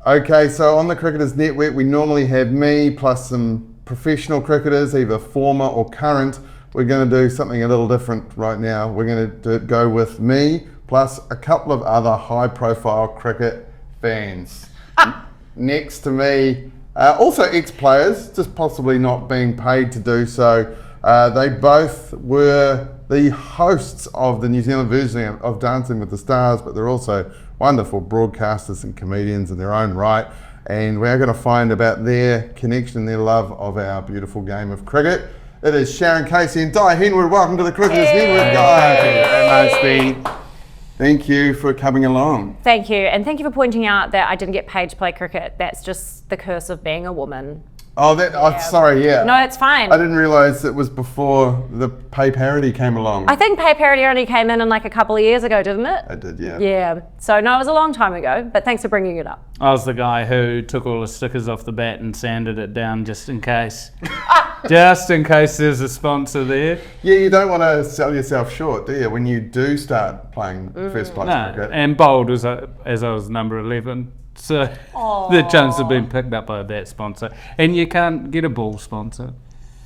Okay, so on the Cricketers Network, we normally have me plus some professional cricketers, either former or current. We're going to do something a little different right now. We're going to go with me plus a couple of other high-profile cricket fans. Next to me, also ex-players, just possibly not being paid to do so. They both were the hosts of the New Zealand version of Dancing with the Stars, but they're also wonderful broadcasters and comedians in their own right. And we're going to find about their connection, their love of our beautiful game of cricket. It is Sharyn Casey and Dai Henwood. Welcome to the Cricketers Network, guys. Thank you very much, Steve. Thank you for coming along. Thank you, and thank you for pointing out that I didn't get paid to play cricket. That's just the curse of being a woman. Oh, sorry, yeah. No, it's fine. I didn't realise it was before the pay parody came along. I think pay parody only came in like a couple of years ago, didn't it? It did, yeah. Yeah, so no, it was a long time ago, but thanks for bringing it up. I was the guy who took all the stickers off the bat and sanded it down just in case. Just in case there's a sponsor there. Yeah, you don't want to sell yourself short, do you, when you do start playing first class cricket? And bowled as I was number 11. So the chance of being picked up by that sponsor. And you can't get a ball sponsor.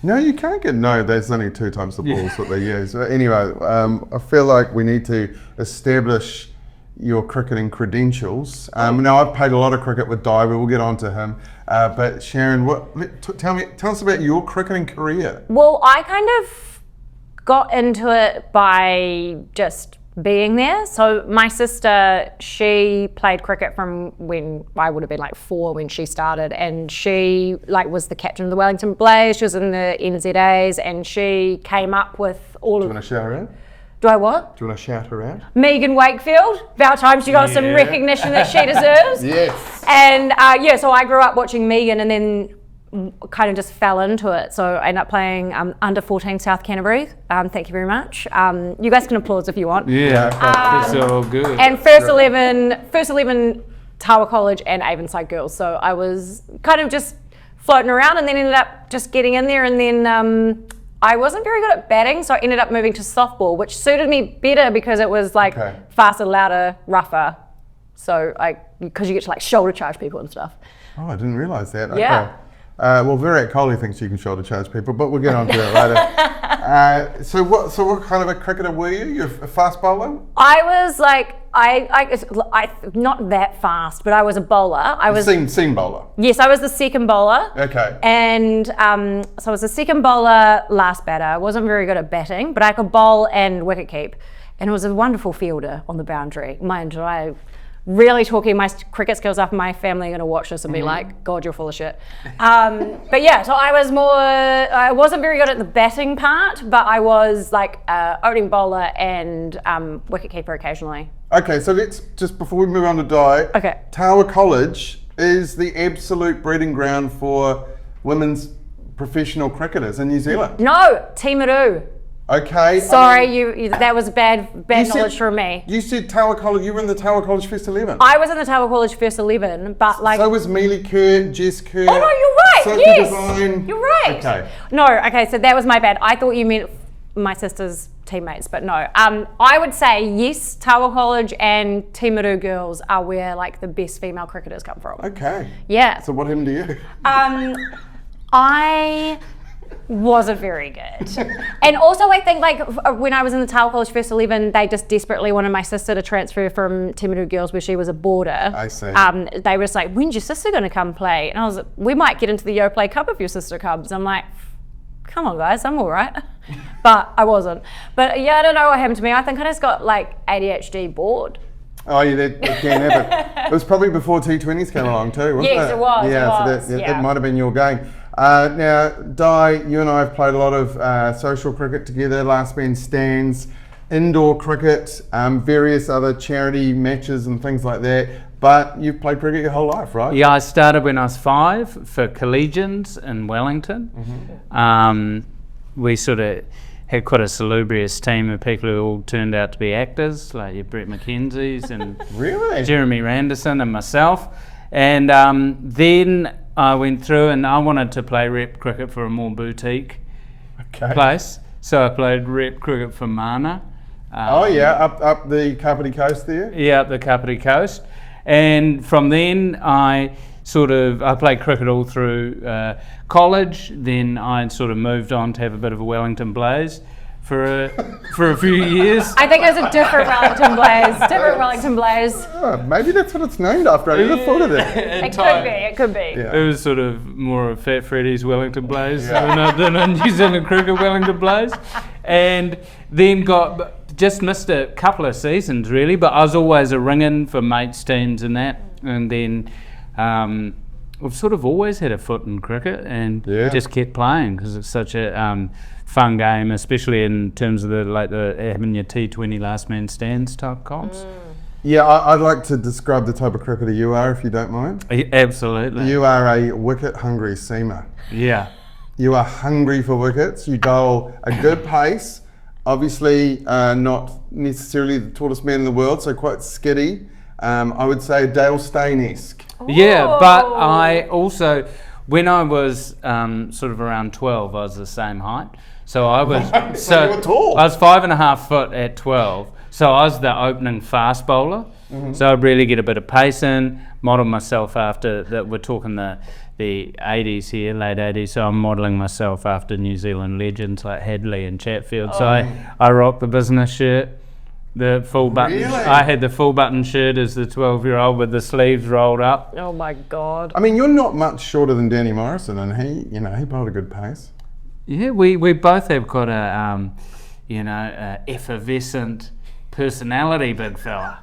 No, you can't get, there's only 2 times the balls that they use. But anyway, I feel like we need to establish your cricketing credentials. Now, I've played a lot of cricket with Dai, we will get on to him. But Sharyn, tell us about your cricketing career. Well, I kind of got into it by just being there. So my sister, she played cricket from when I would have been like 4 when she started, and she was the captain of the Wellington Blaze. She was in the NZAs, and she came up with all Do you want to shout her out? Do I what? Do you want to shout her out? Megan Wakefield. About time she got some recognition that she deserves. Yes. And so I grew up watching Megan, and then kind of just fell into it. So I ended up playing under 14 South Canterbury. Thank you very much. You guys can applaud if you want. Yeah, that's all good. And first 11 Tawa College and Avonside Girls. So I was kind of just floating around, and then ended up just getting in there, and then I wasn't very good at batting, so I ended up moving to softball, which suited me better because it was faster, louder, rougher. So because you get to shoulder charge people and stuff. Oh, I didn't realise that. Okay. Yeah. Well, Virat Kohli thinks you can shoulder charge people, but we'll get on to that later. So what kind of a cricketer were you? You're a fast bowler? I was not that fast, but I was a bowler. I was seam bowler. Yes, I was the second bowler. Okay. And so I was the second bowler, last batter. I wasn't very good at batting, but I could bowl and wicket keep, and it was a wonderful fielder on the boundary. Mind you, I really talking my cricket skills up, and my family are going to watch this and be like, God, you're full of shit. But yeah, so I wasn't very good at the batting part, but I was opening bowler and wicketkeeper occasionally. Okay, so let's just, before we move on to Dai, okay. Tawa College is the absolute breeding ground for women's professional cricketers in New Zealand. No, Timaru. Okay. Sorry, that was bad knowledge from me. You said Tawa College, you were in the Tawa College First 11. I was in the Tawa College First 11, but So was Mealy Kerr, Jess Kerr. Oh no, you're right, Sophie yes. Devine. You're right. Okay. No, okay, so that was my bad. I thought you meant my sister's teammates, but no. I would say yes, Tawa College and Timaru girls are where the best female cricketers come from. Okay. Yeah. So what happened to you? I wasn't very good. And also I think when I was in the Tawa College First 11, they just desperately wanted my sister to transfer from Timaru Girls where she was a boarder. I see. They were just like, when's your sister going to come play? And I was like, we might get into the Yo Play Cup if your sister comes. I'm like, come on guys, I'm all right. But I wasn't. But yeah, I don't know what happened to me. I think I just got ADHD bored. Oh yeah, that can happen. It was probably before T20s came along too, wasn't it? Yes, it was. Yeah, so that might have been your game. Now, Dai, you and I have played a lot of social cricket together, last man stands, indoor cricket, various other charity matches and things like that. But you've played cricket your whole life, right? Yeah, I started when I was 5 for Collegians in Wellington. Mm-hmm. We sort of had quite a salubrious team of people who all turned out to be actors, like your Brett McKenzie's and really? Jeremy Randerson and myself. And then I went through and I wanted to play rep cricket for a more boutique place. So I played rep cricket for Mana. Up the Kapiti Coast there? Yeah, up the Kapiti Coast. And from then I played cricket all through college. Then I sort of moved on to have a bit of a Wellington Blaze for a few years. I think it was a different Wellington Blaze. Different Wellington Blaze. Oh, maybe that's what it's named after. I never thought of that. It could be. Yeah. It was sort of more of Fat Freddy's Wellington Blaze than a New Zealand cricket Wellington Blaze. And then just missed a couple of seasons really, but I was always a ring-in for mates' teams and that. And then we've sort of always had a foot in cricket and just kept playing because it's such a fun game, especially in terms of having your T20 last man stands type comps. Yeah, I'd like to describe the type of cricketer you are, if you don't mind. Absolutely. You are a wicket-hungry seamer. Yeah. You are hungry for wickets. You bowl a good pace. Obviously, not necessarily the tallest man in the world, so quite skiddy. I would say Dale Steyn-esque. Yeah, but I also, when I was sort of around 12, I was the same height. So I was So you were tall. I was 5.5 foot at 12. So I was the opening fast bowler. So I'd really get a bit of pace in, model myself after that. We're talking the 80s here, late 80s. So I'm modelling myself after New Zealand legends like Hadley and Chatfield. So I rocked the business shirt. The full button. Really? I had the full button shirt as the 12-year-old with the sleeves rolled up. Oh my God. I mean, you're not much shorter than Danny Morrison, and he bowled a good pace. Yeah, we both have got a effervescent personality, big fella.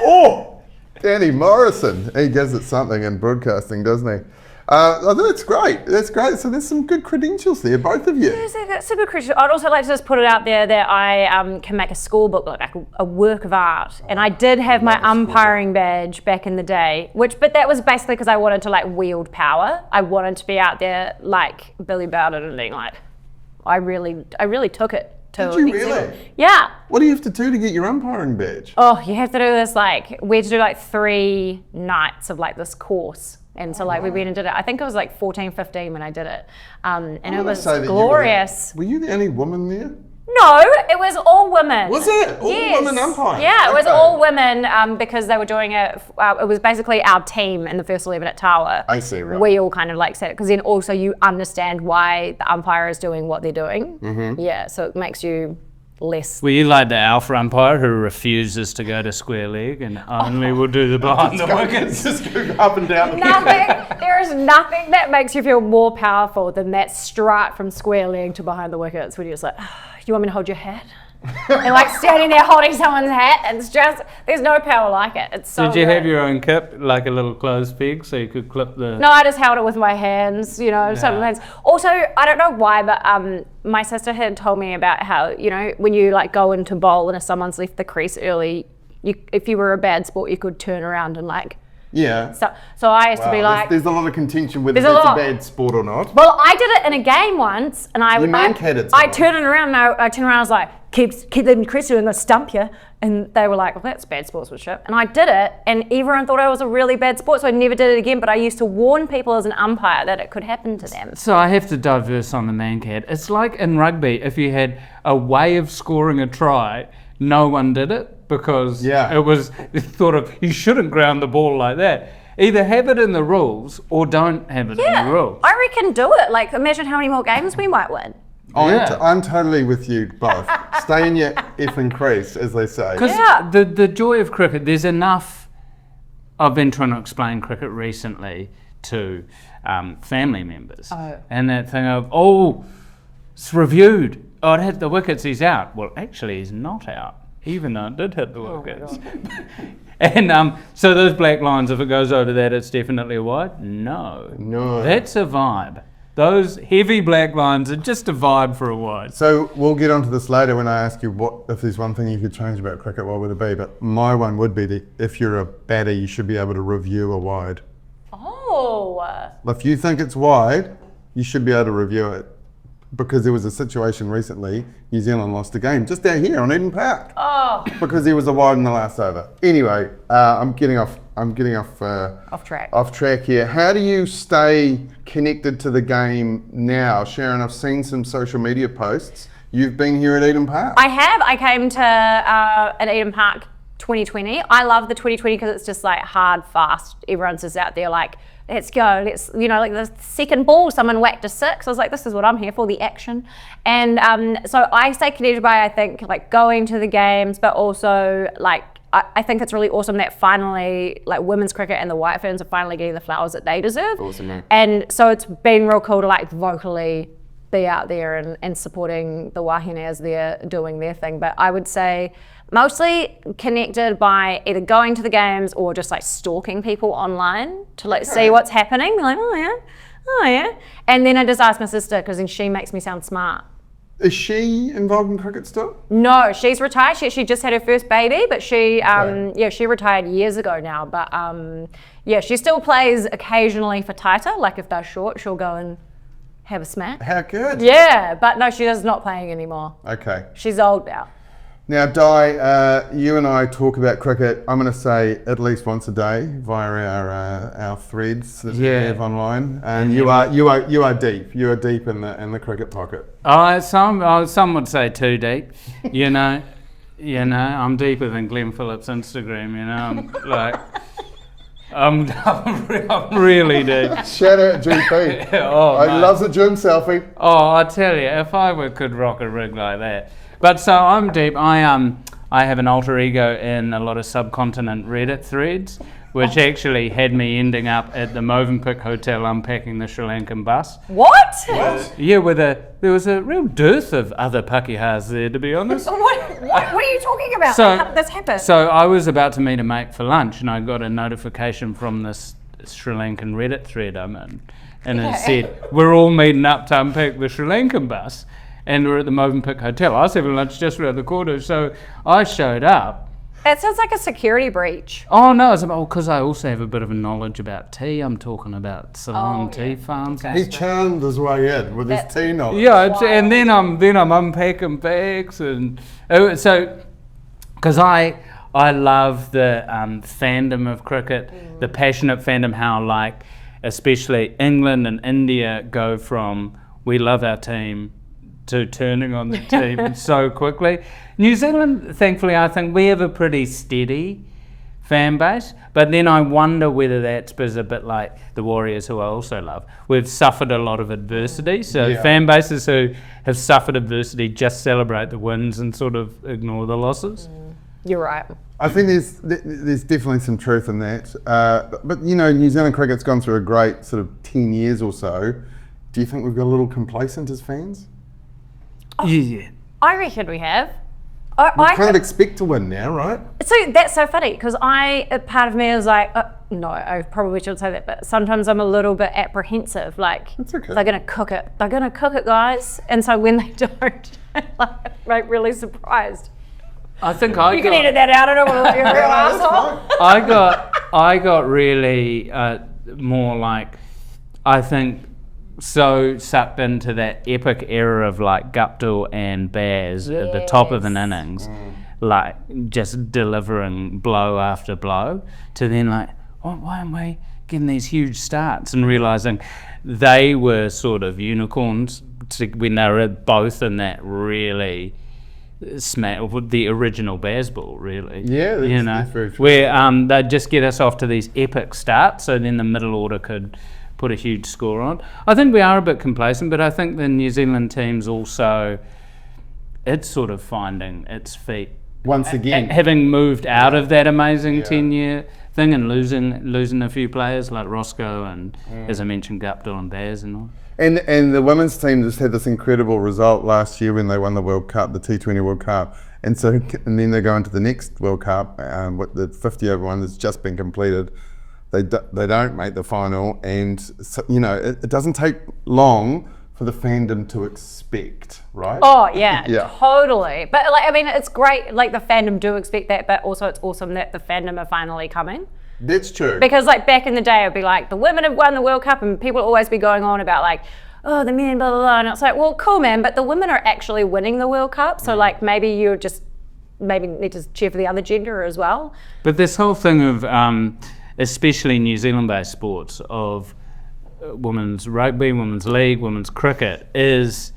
Oh, Danny Morrison. He gives it something in broadcasting, doesn't he? That's great. That's great. So there's some good credentials there, both of you. Yes, that's super crucial. I'd also like to just put it out there that I can make a school book look like a work of art. And I did have my umpiring badge back in the day, but that was basically because I wanted to wield power. I wanted to be out there like Billy Bowden and being like, I really took it. Did you really? Yeah. What do you have to do to get your umpiring badge? Oh, you have to do this we had to do 3 nights of this course. And so we went and did it. I think it was 14, 15 when I did it. And it was glorious. Were you the only woman there? No, it was all women. Was it? All women umpires? Yeah, it was all women because they were doing it. It was basically our team in the first 11 at Tower. I see, right. We all kind of said it because then also you understand why the umpire is doing what they're doing. Mm-hmm. Yeah, so it makes you less. Were you like the alpha umpire who refuses to go to square leg and only will do the behind the wickets? Just go up and down. There is nothing that makes you feel more powerful than that strut from square leg to behind the wickets when you're just you want me to hold your hat? And standing there holding someone's hat, and it's just, there's no power like it. It's so Did you good. have your own kip, like a little clothes peg, so you could clip the... No, I just held it with my hands, sometimes. Also, I don't know why, but my sister had told me about how, when you go into bowl and if someone's left the crease early, if you were a bad sport, you could turn around and Yeah. So I used to be there's a lot of contention whether There's it's a a lot. bad sport or not. Well, I did it in a game once, and I I turned it around, and I turned around, I was like, keep leaving Chris, I'm gonna stump you. And they were like, well, that's bad sportsmanship. And I did it, and everyone thought I was a really bad sport, so I never did it again. But I used to warn people as an umpire that it could happen to them. So I have to diverse on the man cat. It's like in rugby, if you had a way of scoring a try, no one did it because it was thought of, you shouldn't ground the ball like that. Either have it in the rules or don't have it in the rules. I reckon do it. Imagine how many more games we might win. I'm totally with you both. Stay in your effing crease, as they say. Because the joy of cricket, there's enough. I've been trying to explain cricket recently to family members. And that thing of, it's reviewed. Oh, it hit the wickets, he's out. Well, actually, he's not out, even though it did hit the wickets. And so those black lines, if it goes over that, it's definitely a wide? No. That's a vibe. Those heavy black lines are just a vibe for a wide. So we'll get onto this later when I ask you if there's one thing you could change about cricket, what would it be? But my one would be that if you're a batter, you should be able to review a wide. Oh. If you think it's wide, you should be able to review it. Because there was a situation recently, New Zealand lost a game just out here on Eden Park. Oh. Because there was a wide in the last over. Anyway, I'm getting off track here. How do you stay connected to the game now? Sharyn, I've seen some social media posts. You've been here at Eden Park. I have. I came to an Eden Park 2020. I love the 2020 because it's just like hard, fast. Everyone's just out there like, let's go. Let's, like the second ball, someone whacked a 6. I was like, this is what I'm here for, the action. And so I stay connected by, I think, like going to the games, but also like, I think it's really awesome that finally, like women's cricket and the White Ferns are finally getting the flowers that they deserve. Awesome, man. And so it's been real cool to like vocally be out there and supporting the Wahine as they're doing their thing. But I would say mostly connected by either going to the games or just like stalking people online to like see what's happening. Be like, oh yeah. And then I just ask my sister because then she makes me sound smart. Is she involved in cricket still? No, she's retired. She actually just had her first baby, but she retired years ago now. But she still plays occasionally for Taita. Like if they're short, she'll go and have a smack. How good. Yeah, but no, she's not playing anymore. Okay. She's old now. Now, Dai, you and I talk about cricket, I'm going to say at least once a day via our threads that we have online. And you are deep. You are deep in the cricket pocket. Some would say too deep. I'm deeper than Glenn Phillips' Instagram. I'm really deep. Shout out GP. I love the gym selfie. Oh, I tell you, if I could rock a rig like that. But so I'm deep. I have an alter ego in a lot of subcontinent Reddit threads, which actually had me ending up at the Movenpick Hotel unpacking the Sri Lankan bus. What? Yeah, there was a real dearth of other pakihas there, to be honest. What are you talking about? That's happened. So I was about to meet a mate for lunch, and I got a notification from this Sri Lankan Reddit thread I'm in, and it said, we're all meeting up to unpack the Sri Lankan bus. And we're at the Movenpick Hotel. I was having lunch just around the corner, so I showed up. That sounds like a security breach. Oh no, it's because I also have a bit of a knowledge about tea. I'm talking about Ceylon tea farms. He charmed his way in with his tea knowledge. Yeah, and then I'm unpacking bags, and so because I love the fandom of cricket, the passionate fandom. How like especially England and India go from we love our team to turning on the team so quickly. New Zealand, thankfully, I think we have a pretty steady fan base, but then I wonder whether that's because a bit like the Warriors, who I also love. We've suffered a lot of adversity, so fan bases who have suffered adversity just celebrate the wins and sort of ignore the losses. You're right. I think there's definitely some truth in that. But New Zealand cricket's gone through a great sort of 10 years or so. Do you think we've got a little complacent as fans? Yeah. I reckon we have. We kind of expect to win now, right? So that's so funny because a part of me is like, no, I probably shouldn't say that, but sometimes I'm a little bit apprehensive. Like, that's okay. They're going to cook it. They're going to cook it, guys. And so when they don't, I'm really surprised. I think you can edit that out. I don't want to look like a real asshole. I got really more like, I think, so sucked into that epic era of like Guptill and Baz at the top of an innings, like just delivering blow after blow, to then like, why am I getting these huge starts, and realising they were sort of unicorns when they were both in that really the original Baz ball, really. Yeah, that's very true. Where they'd just get us off to these epic starts, so then the middle order could put a huge score on. I think we are a bit complacent, but I think the New Zealand team's also, it's sort of finding its feet once again, having moved out of that amazing 10-year thing and losing a few players like Roscoe and as I mentioned Guptill and Baz and all. And the women's team just had this incredible result last year when they won the World Cup, the T20 World Cup, and then they go into the next World Cup, with the 50 over one that's just been completed. They don't make the final, and so, it doesn't take long for the fandom to expect, right? Oh yeah, totally. But it's great. Like the fandom do expect that, but also it's awesome that the fandom are finally coming. That's true. Because like back in the day, it'd be like the women have won the World Cup, and people would always be going on about like, oh, the men, blah blah blah, and it's like, well, cool, man, but the women are actually winning the World Cup, so like maybe you just need to cheer for the other gender as well. But this whole thing of especially New Zealand-based sports of women's rugby, women's league, women's cricket is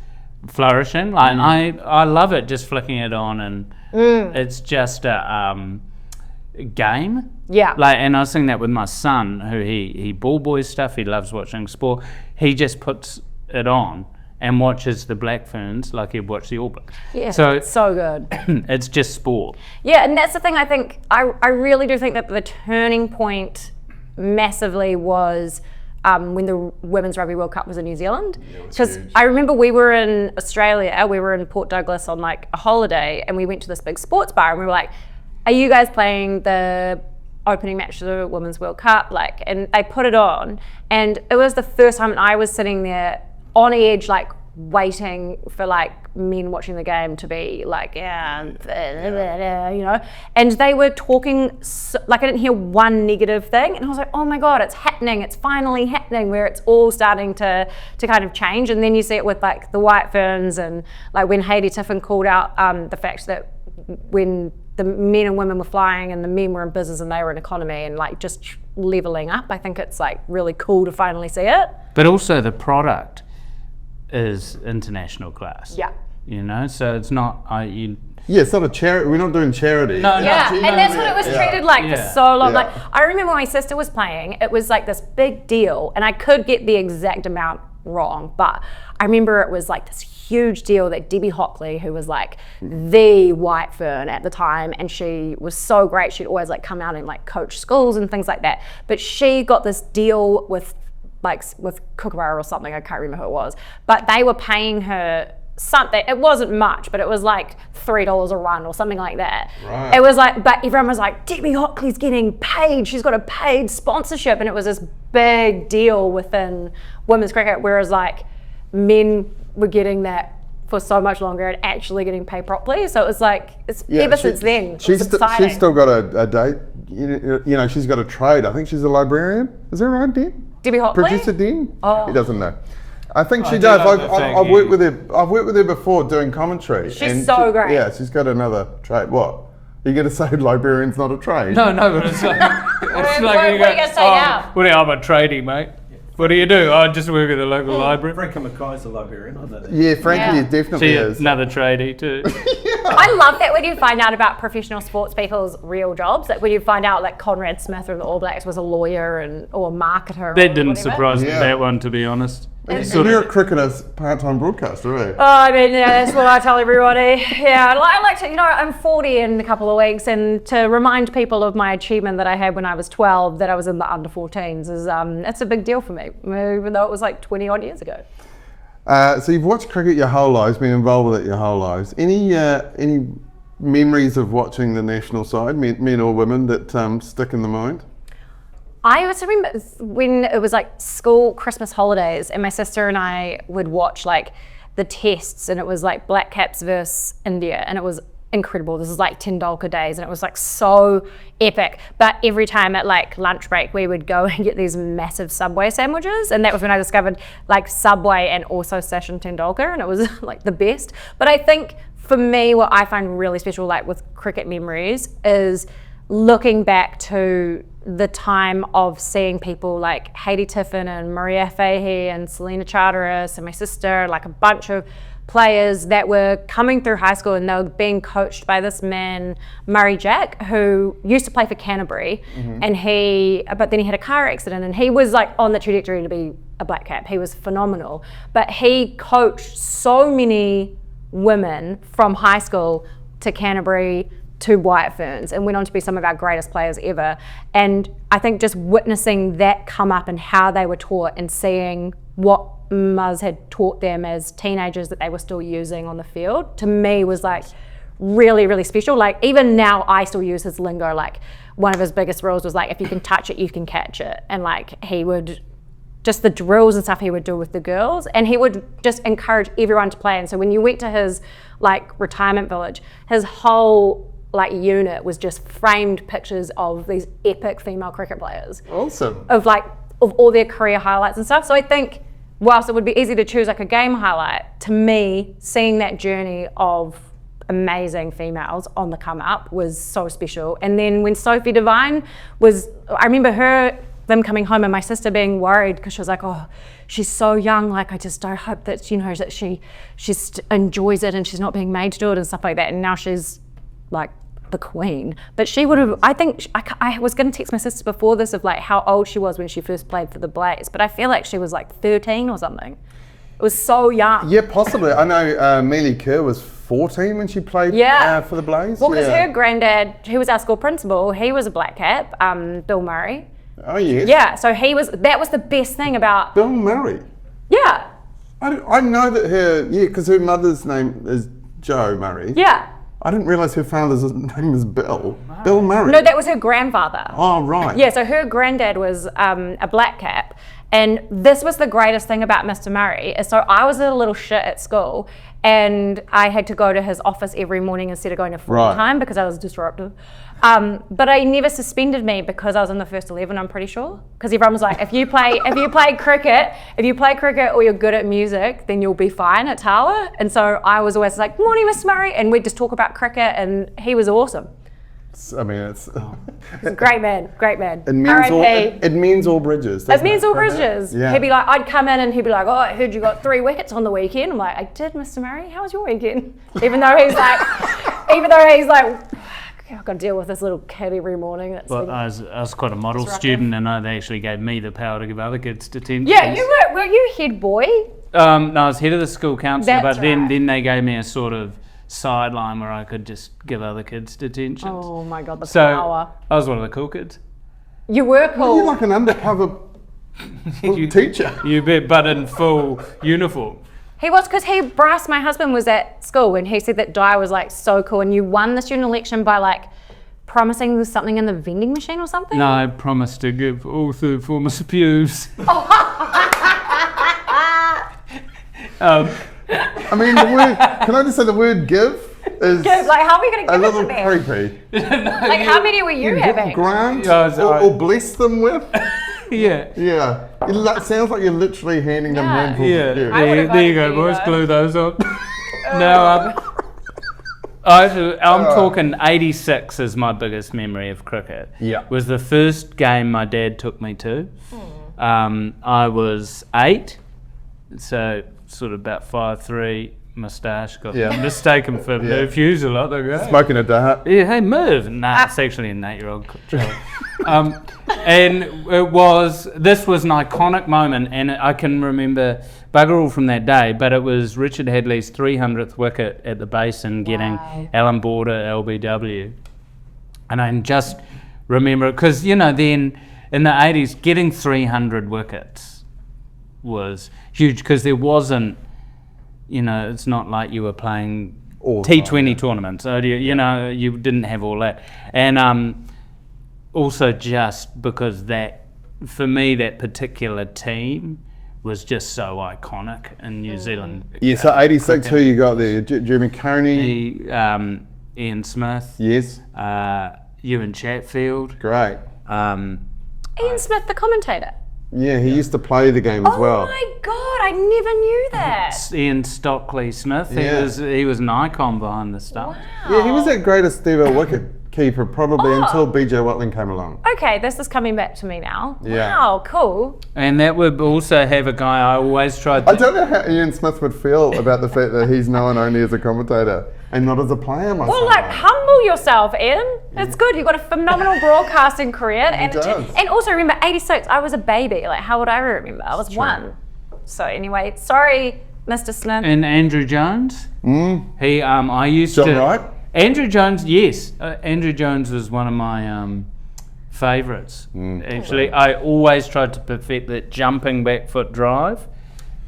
flourishing. Like I love it just flicking it on, and it's just game. Yeah. Like, and I was saying that with my son, who he ball boys stuff. He loves watching sport. He just puts it on and watches the Black Ferns like he'd watch the All Blacks. Yeah, So it's so good. it's just sport. Yeah, and that's the thing. I think I really do think that the turning point massively was when the Women's Rugby World Cup was in New Zealand. Because I remember we were in Australia, we were in Port Douglas on like a holiday, and we went to this big sports bar, and we were like, "Are you guys playing the opening match of the Women's World Cup?" Like, and they put it on, and it was the first time I was sitting there on edge, like waiting for like men watching the game to be like, you know, and they were talking like I didn't hear one negative thing, and I was like, oh my god, it's happening, it's finally happening, where it's all starting to kind of change. And then you see it with like the White Ferns, and like when Hayley Tiffin called out the fact that when the men and women were flying and the men were in business and they were in economy, and like just leveling up. I think it's like really cool to finally see it. But also the product is international class. Yeah. You know, so it's not Yeah, it's not a charity. We're not doing charity. No, Yeah, no. and that's what it was treated like for so long. Yeah. Like I remember when my sister was playing, it was like this big deal, and I could get the exact amount wrong, but I remember it was like this huge deal that Debbie Hockley, who was like the White Fern at the time, and she was so great, she'd always like come out and like coach schools and things like that, but she got this deal with Kookaburra or something, I can't remember who it was, but they were paying her something, it wasn't much, but it was like $3 a run or something like that. Right. It was like, but everyone was like, Debbie Hockley's getting paid, she's got a paid sponsorship, and it was this big deal within women's cricket, whereas like men were getting that for so much longer and actually getting paid properly. So it was like, ever since then, she's it's exciting. still got a date, you know, she's got a trade. I think she's a librarian. Is that right, Dan? Debbie Hockley? Producer Dean? Oh. He doesn't know. I think she do does. love the fact I've worked with her. I've worked with her before doing commentary. She's so great. Yeah, she's got another trade. What? Are you going to say librarian's not a trade? No, but it's like, what are you gonna say now? What I'm a tradie, mate. What do you do? I just work at the local library. Frankie Mackay's the librarian, I know that. Yeah, Frankie Yeah. definitely See, is. another tradie too. I love that when you find out about professional sports people's real jobs, like when you find out like Conrad Smith from the All Blacks was a lawyer or a marketer. or That didn't whatever. surprise me, Yeah. that one, to be honest. And Sort you're of- a cricketer's part-time broadcaster, eh? Oh, I mean, yeah, that's what I tell everybody. Yeah, I like to, you know, I'm 40 in a couple of weeks, and to remind people of my achievement that I had when I was 12, that I was in the under 14s, is that's a big deal for me, even though it was like 20 odd years ago. So you've watched cricket your whole lives, been involved with it your whole lives. Any memories of watching the national side, men or women, that stick in the mind? I also remember when it was like school Christmas holidays, and my sister and I would watch like the tests, and it was like Black Caps versus India, and it was incredible. This is like Tendulkar days, and it was like so epic. But every time at like lunch break, we would go and get these massive Subway sandwiches, and that was when I discovered like Subway and also Sachin Tendulkar, and it was like the best. But I think for me, what I find really special, like with cricket memories, is looking back to the time of seeing people like Hayley Tiffin and Maria Fahey and Selena Charteris and my sister, like a bunch of players that were coming through high school, and they were being coached by this man, Murray Jack, who used to play for Canterbury, and but then he had a car accident, and he was like on the trajectory to be a Black Cap. He was phenomenal, but he coached so many women from high school to Canterbury to White Ferns, and went on to be some of our greatest players ever. And I think just witnessing that come up and how they were taught, and seeing what Muzz had taught them as teenagers that they were still using on the field, to me was like really, really special. Like even now I still use his lingo. Like one of his biggest rules was like, if you can touch it, you can catch it. And like he would, just the drills and stuff he would do with the girls, and he would just encourage everyone to play. And so when you went to his like retirement village, his whole like unit was just framed pictures of these epic female cricket players. Awesome. Of all their career highlights and stuff. So I think whilst it would be easy to choose like a game highlight, to me, seeing that journey of amazing females on the come up was so special. And then when Sophie Devine I remember them coming home and my sister being worried because she was like, oh, she's so young, like I just don't hope that, you know, that she enjoys it and she's not being made to do it and stuff like that. And now she's like the queen, but she would have, I think, I was going to text my sister before this of like how old she was when she first played for the Blaze, but I feel like she was like 13 or something. It was so young. Yeah, possibly. I know Mealy Kerr was 14 when she played for the Blaze. Well, because her granddad, who was our school principal, he was a black cap, Bill Murray. Oh, yes. Yeah, so that was the best thing about... Bill Murray? Yeah. I know that because her mother's name is Jo Murray. Yeah. I didn't realise her father's name was Bill. Bill Murray. No, that was her grandfather. Oh, right. Yeah, so her granddad was a black cap. And this was the greatest thing about Mr. Murray. So I was a little shit at school and I had to go to his office every morning instead of going to full time because I was disruptive. But I never suspended me because I was in the first 11, I'm pretty sure. Because everyone was like, if you play cricket or you're good at music, then you'll be fine at Tawa. And so I was always like, morning, Mr. Murray. And we'd just talk about cricket and he was awesome. I mean, it's He's a great man. It means all bridges. It means all bridges. Yeah. He'd be like, I'd come in and he'd be like, oh, I heard you got 3 wickets on the weekend. I'm like, I did, Mr. Murray. How was your weekend? Even though he's like, I've got to deal with this little kid every morning. That's Well, I was quite a model student, and they actually gave me the power to give other kids detention. Yeah, were you head boy? No, I was head of the school council, That's but then right. they gave me a sort of sideline where I could just give other kids detention. Oh my God, the So power. I was one of the cool kids. You were cool. You're like an undercover teacher. You bet, but in full uniform. He was, because Bryce, my husband, was at school and he said that Dai was like so cool and you won the student election by like promising something in the vending machine or something? No, I promised to give all third formers pews. I mean, the word, can I just say the word give is Like, how are we going to a give it little to me? creepy. Like, how many were you having? Grant Yeah, or bless them with. Yeah. Yeah. It sounds like you're literally handing them Yeah. handfuls Yeah, of pews. I would've there you voted go, for you, boys. though. Glue those on. Now, I'm talking 86 is my biggest memory of cricket. Yeah. Was the first game my dad took me to. I was 8, so sort of about 5'3", moustache. Got mistaken for Merv Hughes a lot. Smoking a dart. Yeah, hey Merv. Nah, it's actually an 8-year-old child. And this was an iconic moment, and I can remember bugger all from that day, but it was Richard Hadley's 300th wicket at the Basin getting Alan Border LBW. And I just remember it, because, then in the 80s, getting 300 wickets was huge, because there wasn't, it's not like you were playing T20 tournaments. So you didn't have all that. And also just because for me, that particular team was just so iconic in New Zealand. Yeah, so 86, who you got there? Jeremy Coney? Ian Smith. Yes. Ewan Chatfield. Great. Ian Smith, the commentator. Yeah, he used to play the game as well. Oh my God, I never knew that. Ian Stockley Smith. Yeah. He was an icon behind the stuff. Yeah, he was that greatest ever wicket keeper probably until BJ Watling came along. Okay, this is coming back to me now. Yeah. Wow, cool. And that would also have a guy I always tried to... I don't know how Ian Smith would feel about the fact that he's known only as a commentator and not as a player myself. Well, humble yourself, Ian. It's good. You've got a phenomenal broadcasting career. And also remember, 86, I was a baby. Like, how would I remember? I was 1. So anyway, sorry, Mr. Smith. And Andrew Jones. He, I used John to... Wright? Andrew Jones, yes. Andrew Jones was one of my favourites. Actually, I always tried to perfect that jumping back foot drive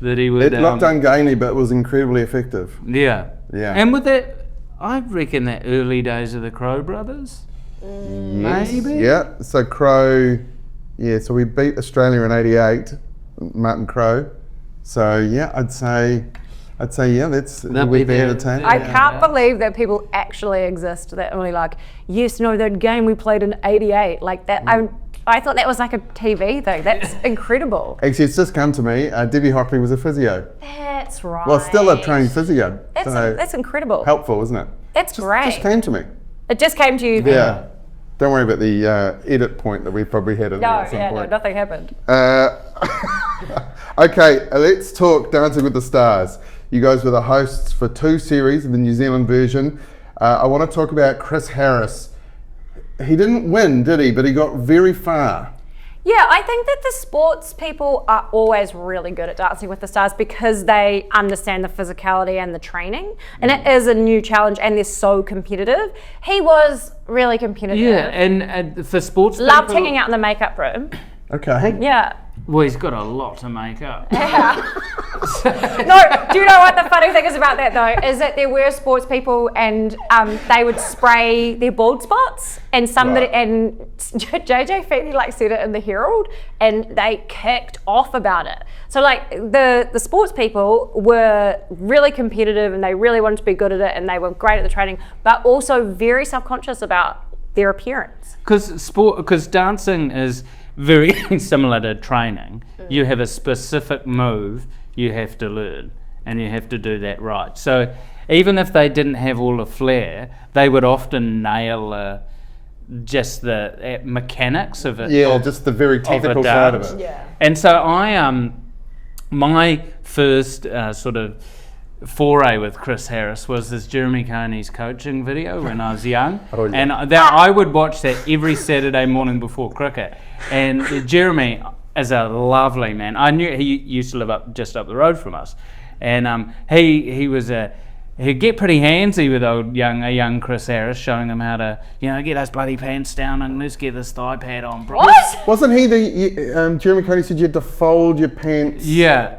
that he would... It looked ungainly, but was incredibly effective. Yeah. Yeah. And with that, I reckon that early days of the Crow brothers. Maybe. Yeah, so Crow, so we beat Australia in 88, Martin Crow. So yeah, I'd say that's That'd we'd be be there. at a team. I can't believe that people actually exist that only like, yes, no, that game we played in 88. Like that, I thought that was like a TV thing. That's incredible. Actually, it's just come to me. Debbie Hockley was a physio. That's right. Well, still a trained physio. That's incredible. Helpful, isn't it? That's great. Just came to me. It just came to you. Yeah. Don't worry about the edit point that we probably had in there at some point. Nothing happened. Okay, let's talk Dancing with the Stars. You guys were the hosts for 2 series of the New Zealand version. I want to talk about Chris Harris. He didn't win, did he? But he got very far. Yeah, I think that the sports people are always really good at Dancing with the Stars because they understand the physicality and the training. And it is a new challenge and they're so competitive. He was really competitive. Yeah, and for sports Loved people, hanging out in the makeup room. Okay. Yeah. well, he's got a lot to make up. No, do you know what the funny thing is about that though? Is that there were sports people and they would spray their bald spots, and somebody and JJ Feeney said it in the Herald, and they kicked off about it. So the sports people were really competitive and they really wanted to be good at it and they were great at the training, but also very self-conscious about their appearance. Because dancing is very similar to training. You have a specific move you have to learn, and you have to do that right. So even if they didn't have all the flair, they would often nail just the mechanics of it. Yeah, just the very technical side of it. Yeah. And so my first sort of foray with Chris Harris was this Jeremy Coney's coaching video when I was young. Oh, yeah. And I would watch that every Saturday morning before cricket. And Jeremy is a lovely man. I knew he used to live just up the road from us. And he'd get pretty handsy with a young Chris Harris, showing him how to, get those bloody pants down and let's get this thigh pad on. Bro. What? Wasn't he Jeremy Coney said you had to fold your pants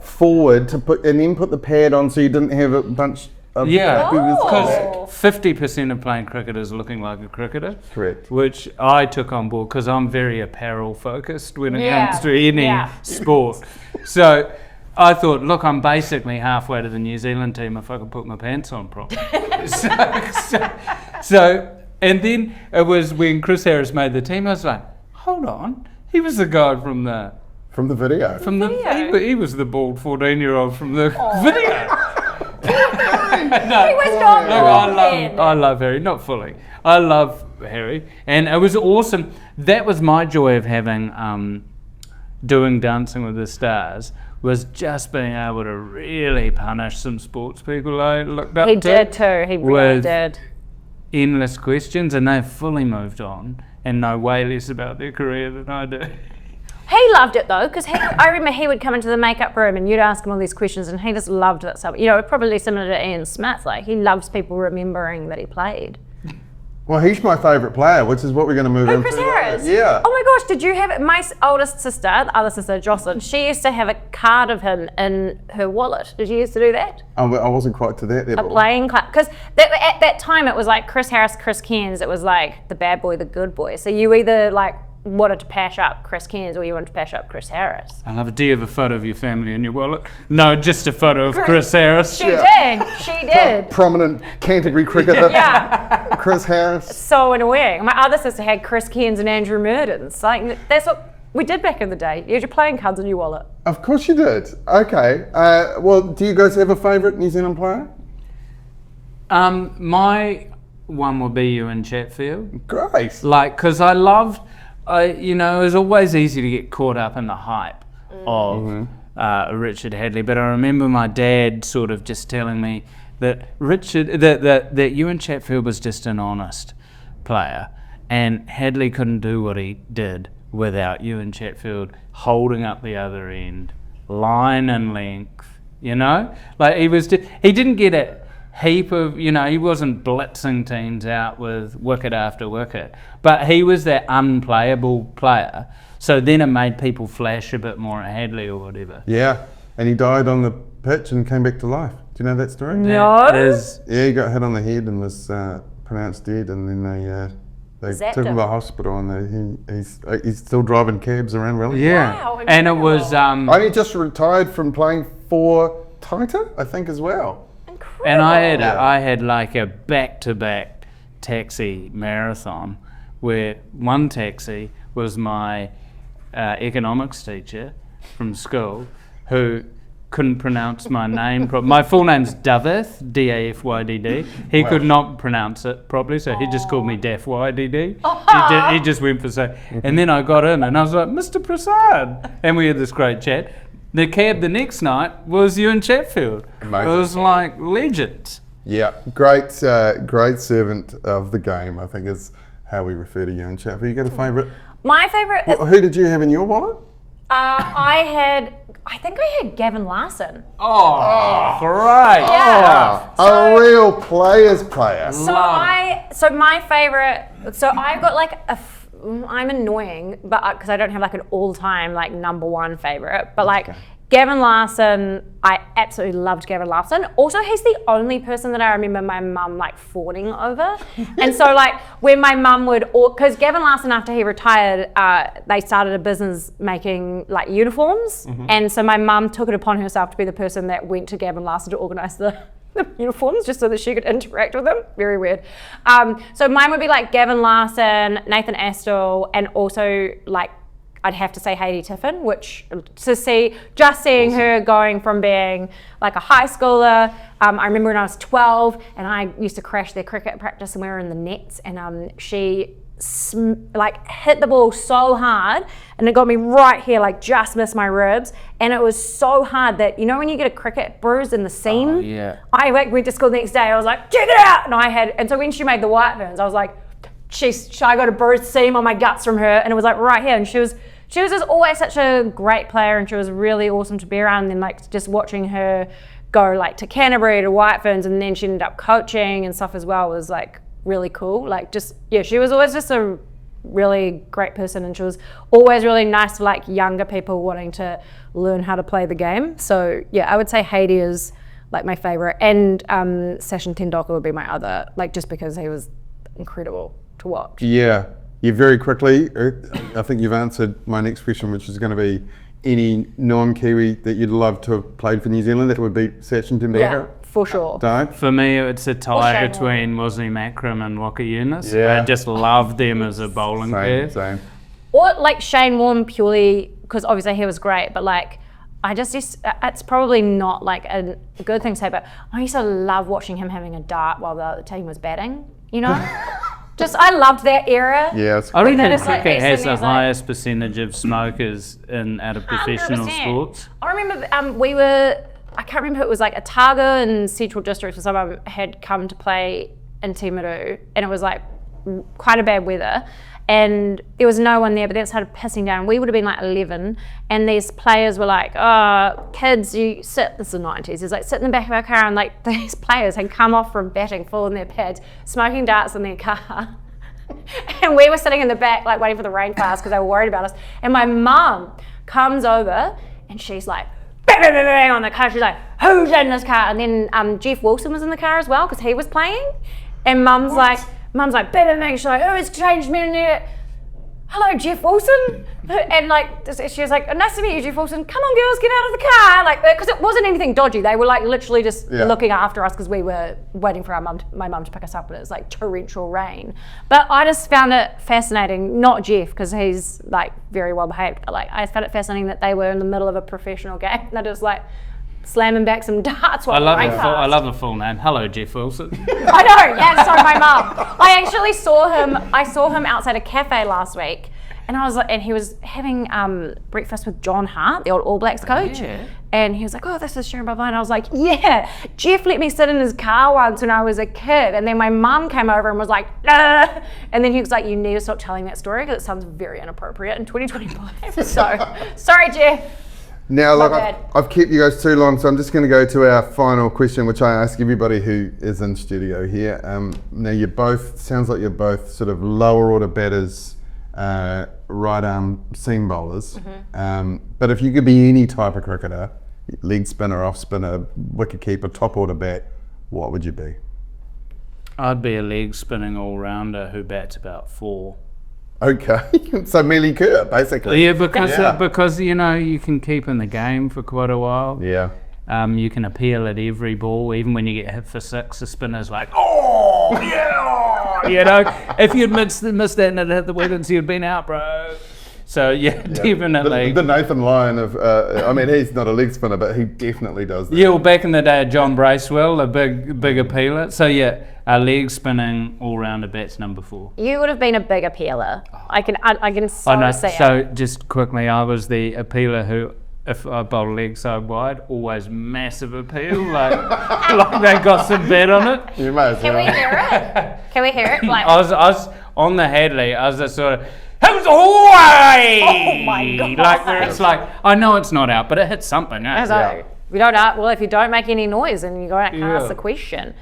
forward to and then put the pad on so you didn't have a bunch of because 50% of playing cricket is looking like a cricketer. Correct. Which I took on board because I'm very apparel focused when it comes to any sport. So I thought, look, I'm basically halfway to the New Zealand team if I can put my pants on properly. so, and then it was when Chris Harris made the team, I was like, hold on, he was the guy from the video. He was the bald 14-year-old from the video. He was not bald then. I love Harry, not fully. I love Harry, and it was awesome. That was my joy of having doing Dancing with the Stars, was just being able to really punish some sports people I looked up to. He did too. He really did. Endless questions, and they've fully moved on and know way less about their career than I do. He loved it though, because I remember he would come into the makeup room and you'd ask him all these questions, and he just loved that stuff. Probably similar to Ian Smith. He loves people remembering that he played. Well, he's my favourite player, which is what we're going to move into. Chris Harris? Yeah. Oh my gosh, did you have it? My oldest sister, the other sister, Jocelyn, she used to have a card of him in her wallet. Did you used to do that? I wasn't quite to that level. A playing card. Because at that time it was Chris Harris, Chris Cairns. It was the bad boy, the good boy. So you either wanted to pash up Chris Cairns or you wanted to pash up Chris Harris. I love it. Do you have a photo of your family in your wallet? No, just a photo of Chris Harris. She did. Prominent Canterbury cricketer. Yeah. Chris Harris. So annoying. My other sister had Chris Cairns and Andrew Murdens. That's what we did back in the day. You had your playing cards in your wallet. Of course you did. Okay. Well, do you guys have a favourite New Zealand player? My one will be Ewan Chatfield. Great. Because I loved... it was always easy to get caught up in the hype of Richard Hadley, but I remember my dad sort of just telling me that that Ewan Chatfield was just an honest player, and Hadley couldn't do what he did without Ewan Chatfield holding up the other end, line and length. He didn't get a heap of, he wasn't blitzing teams out with wicket after wicket, but he was that unplayable player. So then it made people flash a bit more at Hadley or whatever. Yeah, and he died on the pitch and came back to life. Do you know that story? No. Yeah, he got hit on the head and was pronounced dead, and then they took him to the hospital, and he's still driving cabs around Wellington. Yeah, wow, and it was... only just retired from playing for Taita, I think, as well. And I had a back-to-back taxi marathon where one taxi was my economics teacher from school who couldn't pronounce my name properly. My full name's David, D-A-F-Y-D-D. He could not pronounce it properly, so he just called me Daff Y-D-D. He just went for so. And then I got in and I was like, Mr. Prasad. And we had this great chat. The cab the next night was Ewan Chatfield. Amazing. It was legends. Yeah, great servant of the game, I think is how we refer to you in chat. Have you got a favourite? My favourite. Who did you have in your wallet? I think I had Gavin Larson. Oh, great. Yeah. A real player's player. So my favourite. So I've got like I'm annoying, but because I don't have like an all-time like number one favourite, but like. Okay. Gavin Larson, I absolutely loved Gavin Larson. Also, he's the only person that I remember my mum like fawning over. And so like when my mum would, because Gavin Larson after he retired, they started a business making like uniforms. Mm-hmm. And so my mum took it upon herself to be the person that went to Gavin Larson to organise the uniforms just so that she could interact with them. Very weird. So mine would be like Gavin Larson, Nathan Astle, and also like I'd have to say Hayley Tiffin, which seeing awesome. Her going from being like a high schooler. I remember when I was 12 and I used to crash their cricket practice and we were in the nets and she hit the ball so hard and it got me right here, like just missed my ribs. And it was so hard that, you know, when you get a cricket bruise in the seam, I went to school the next day. I was like, check it out. And so when she made the white burns, I was like, I got a bruised seam on my guts from her and it was like right here. And she was just always such a great player and she was really awesome to be around. And then like just watching her go like to Canterbury to White Ferns and then she ended up coaching and stuff as well was like really cool. Like just, yeah, she was always just a really great person and she was always really nice to like younger people wanting to learn how to play the game. So yeah, I would say Haiti is like my favorite and Sachin Tendulkar would be my other, like just because he was incredible to watch. Yeah, very quickly, I think you've answered my next question, which is going to be any non-Kiwi that you'd love to have played for New Zealand. That would be Sachin Tendulkar. Yeah, for sure. Dai? For me, it's a tie between Wasni Makram and Waka Yunus. Yeah. I just love them as a bowling pair. Same. Or like Shane Warne purely, because obviously he was great, but like, it's probably not like a good thing to say, but I used to love watching him having a dart while the other team was batting, you know? I loved that era. Yeah, I don't think cricket cricket has the highest percentage of smokers out of professional 100%. sports. I remember I can't remember if it was like Otago and Central Districts or someone had come to play in Timaru and it was like quite a bad weather and there was no one there, but then it started pissing down. We would have been like 11 and these players were like, oh, kids, you sit, this is the 90s, it's like sit in the back of our car and like these players had come off from batting full in their pads, smoking darts in their car. And we were sitting in the back like waiting for the rain pass because they were worried about us. And my mum comes over and she's like, bang, bang, bang, bang on the car. She's like, who's in this car? And then Jeff Wilson was in the car as well because he was playing. And Mum's like, bang, bang, bang. She's like, who's changed me in there? Hello, Jeff Wilson. And like, she was like, nice to meet you, Jeff Wilson. Come on, girls, get out of the car. Like, because it wasn't anything dodgy. They were like literally just looking after us because we were waiting for my mum to pick us up, and it was like torrential rain. But I just found it fascinating, not Jeff, because he's like very well behaved, but like I found it fascinating that they were in the middle of a professional game. And they're just like slamming back some darts while I love the full name. Hello, Jeff Wilson. I know, yeah, sorry, my mum. I actually saw him outside a cafe last week and I was like, and he was having breakfast with John Hart, the old All Blacks coach. Yeah. And he was like, oh, this is Sharyn, blah, blah. And I was like, yeah, Jeff let me sit in his car once when I was a kid. And then my mum came over and was like, nah. And then he was like, you need to stop telling that story because it sounds very inappropriate in 2025. So, sorry, Jeff. Now, look, I've kept you guys too long, so I'm just going to go to our final question, which I ask everybody who is in studio here. Now, sounds like you're both sort of lower order batters, right arm seam bowlers. Mm-hmm. But if you could be any type of cricketer, leg spinner, off spinner, wicket keeper, top order bat, what would you be? I'd be a leg spinning all rounder who bats about 4. Okay, so Mealy Kerr, basically. Yeah, because you know you can keep in the game for quite a while. Yeah. You can appeal at every ball, even when you get hit for 6. The spinner's like, oh yeah, you know. If you'd missed that and it hit the wickets, you'd been out, bro. So yeah, definitely. The Nathan Lyon of, I mean, he's not a leg spinner, but he definitely does that. Yeah, well, back in the day, John Bracewell, a big appealer. So yeah, a leg spinning all rounder bat's number 4. You would have been a big appealer. I can see it. So just quickly, I was the appealer if I bowl leg side wide, always massive appeal, like they got some bet on it. You may as Can we well. hear it? Can we hear it? Like, I was on the Hadley. I was just sort of. Away! Oh my God. Like where it's like, I know it's not out, but it hits something. Eh? so we don't. Well, if you don't make any noise, and you go out and Yeah. ask the question.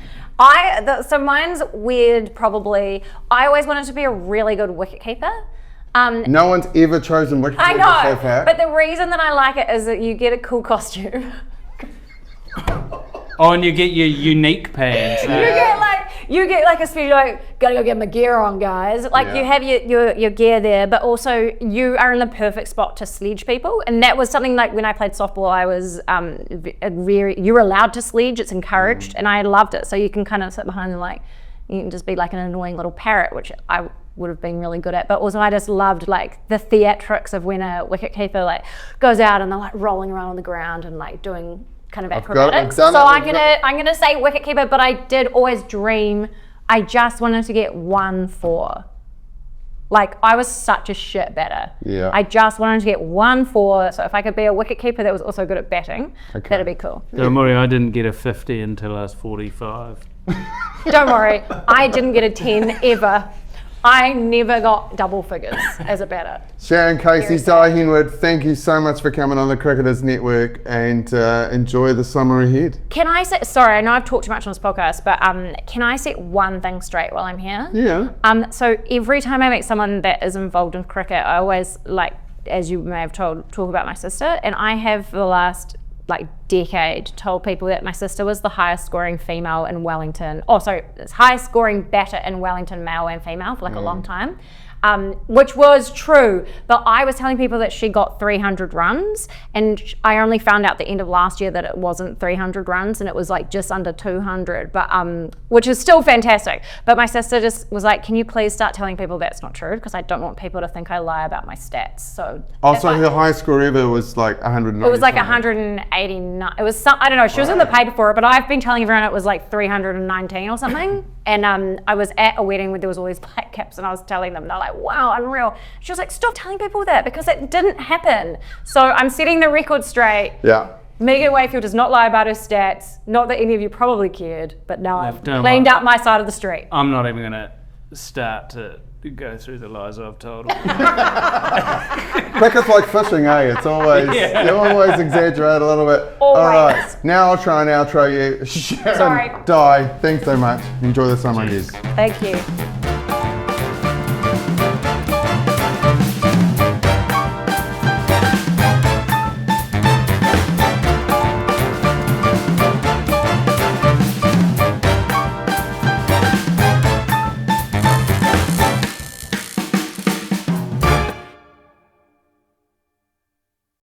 So mine's weird. Probably, I always wanted to be a really good wicketkeeper. No one's ever chosen wicketkeeper I so know, far. but the reason that I like it is that you get a cool costume. Oh, and you get your unique pants. You get like especially like gotta go get my gear on, guys. Like Yeah. you have your gear there, but also you are in the perfect spot to sledge people, and that was something like when I played softball. I was you're allowed to sledge; it's encouraged, and I loved it. So you can kind of sit behind and like you can just be like an annoying little parrot, which I would have been really good at. But also I just loved like the theatrics of when a wicketkeeper like goes out and they're like rolling around on the ground and like doing kind of acrobatics. done So it, I'm gonna say wicketkeeper, but I did always dream. I just wanted to get 1-4. Like I was such a shit batter. Yeah. I just wanted to get 1-4. So if I could be a wicketkeeper that was also good at batting, that'd be cool. Don't worry, I didn't get a 50 until I was 45. Don't worry, I didn't get a 10 ever. I never got double figures as a batter. Sharyn Casey, Seriously. Dai Henwood, thank you so much for coming on the Cricketers Network, and enjoy the summer ahead. Can I say, sorry, I know I've talked too much on this podcast, but can I set one thing straight while I'm here? Yeah. So every time I meet someone that is involved in cricket, I always, like, as you may have told, talk about my sister, and I have for the last decade told people that my sister was the highest scoring female in Wellington. Highest scoring batter in Wellington, male and female, for a long time. Which was true, but I was telling people that she got 300 runs, and I only found out at the end of last year that it wasn't 300 runs and it was like just under 200, but which is still fantastic. But my sister just was like, "Can you please start telling people that's not true, because I don't want people to think I lie about my stats." So Also, her highest score ever was like 190. it was like 189. It was some, I don't know. She was in the paper for it, but I've been telling everyone it was like 319 or something. And I was at a wedding where there was all these black caps, and I was telling them, they're like, "Wow, unreal." She was like, "Stop telling people that, because it didn't happen." So I'm setting the record straight. Yeah. Megan Wakefield does not lie about her stats. Not that any of you probably cared, but now I've don't cleaned lie. up my side of the street. I'm not even going to start to go through the lies I've told. Cricket's like fishing, eh? It's always, you always exaggerate a little bit. Always. All right, now I'll try and outro you. Sharyn, Sorry. Dai, thanks so much. Enjoy the summer, guys. Thank you.